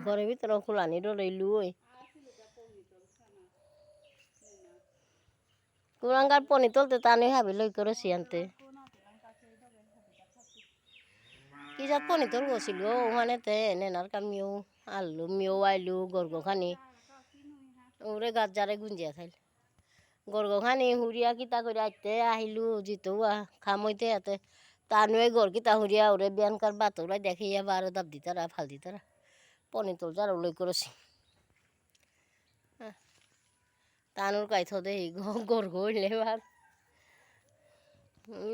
ঘরের ভিতরে খোলানি ডরাইলু ওই কুরাঙ্গার পনি তুলতে টানি হাবি লই করেছি আনতে কি জাত পনি তুল গছিল ওখানে তে নেনার কামিও আলু মিও আইলু গর্গ খানি ওরে গাছ জারে গুঞ্জিয়া থাইল গর্গ খানি হুরিয়া কিতা করে আইতে আহিলু জিতো খামইতে হাতে টানুয়ে গড় কিতা হুরিয়া ওরে বিয়ানকার বাতরা দেখিয়া বারো দাব দিতারা ফাল দিতারা পনি তুল যারা লই করেছি টানুর কাইথ দে গর্গ হইলে বার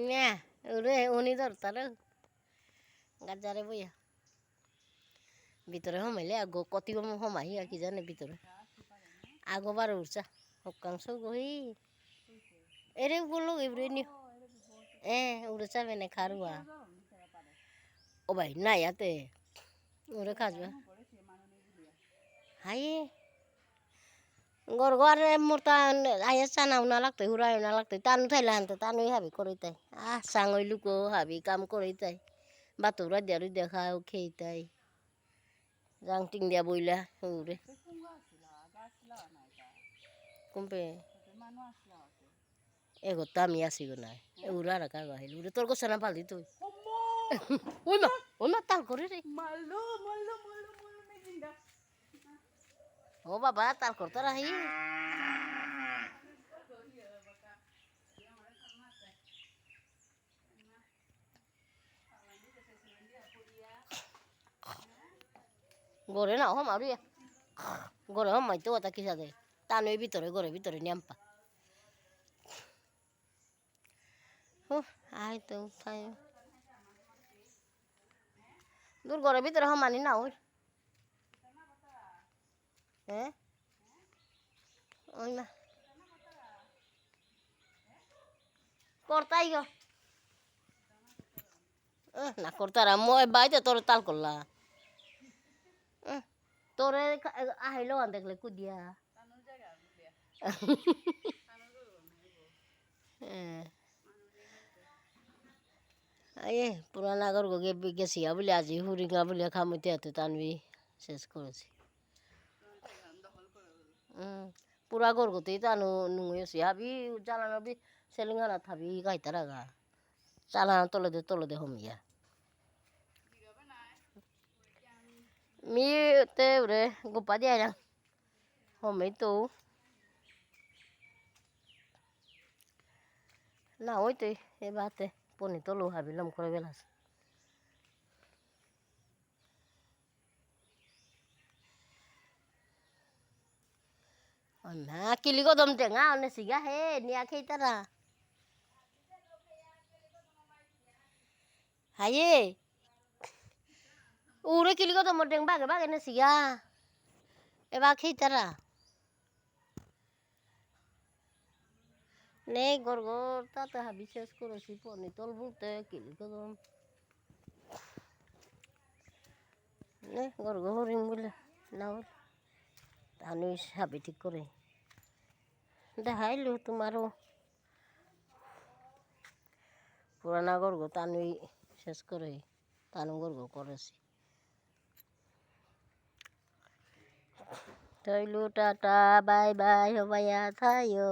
না ওরে উনি ধরতার গাছ জারে বইয়া ভিতরে হমাইলে আগো কতি হমাই আর কি জানে ভিতরে আগো বার উঠছা অকাংশ গহি এরে বললো এবারে নিও উড়ে যাবে না খারুয়া ও ভাই না ইয়াতে ওরে খাজবা হাই গর গর মোরতা আয়া চানাও না লাগতে হুরাও না লাগতে টানু থাইলে আনতে টানুই হাবি করে তাই সাঙই লুকো হাবি কাম করে তাই বাতুরা দেয়ারু দেখাও খেয়ে তাই রাং টিং দিয়া বইলা উড়ে কুম্পে এগোতা আমি আসি গো নাই উড়া রাখা গাহিল উড়ে তোর গোসা না পালি তুই ওই মা তাল করে রে ও বাবা তাল করতে রাহি গড়ে না হম আর গড়ে হম মাইতো ওটা কিসা দে টানুই ভিতরে ঘরের ভিতরে নিয়াম্পা আই তো তাই দূর ঘরের ভিতরে হমানি না ওই হ্যাঁ ওই না করতাই গো না করতারা মই বাইতে তোর তাল করলা তোরে আহিলেও আন দেখলে কুদিয়া আয়ে পুরানা ঘর গেছি বলে আজি হুরিঙ্গা বলে খামইতে হাতে টানবি শেষ করেছি পুরা ঘর গতেই টানো নুয়েছি হাবি জ্বালানো বি সেলিঙ্গানা থাবি গাইতারা গা চালানো তলে দে হমিয়া me te ure gopa dia yang home itu na oi te e bate poni tolo habilam kore belas na kili ko dom tenga one siga he ni akei tara haye ure kili ko dom teng bage ne siga e ba khei tara নে গর গর তাতে হাবি শেষ করেছি পনি তল বলতে কিলি কদম নে গর গর হরিং বলে না তাহলে হাবি ঠিক করে দেখাইলো তোমারও পুরানা গর্গ তানুই শেষ করে তানু গর্গ করেছি তাইলো টাটা বাই বাই হবাইয়া থাইও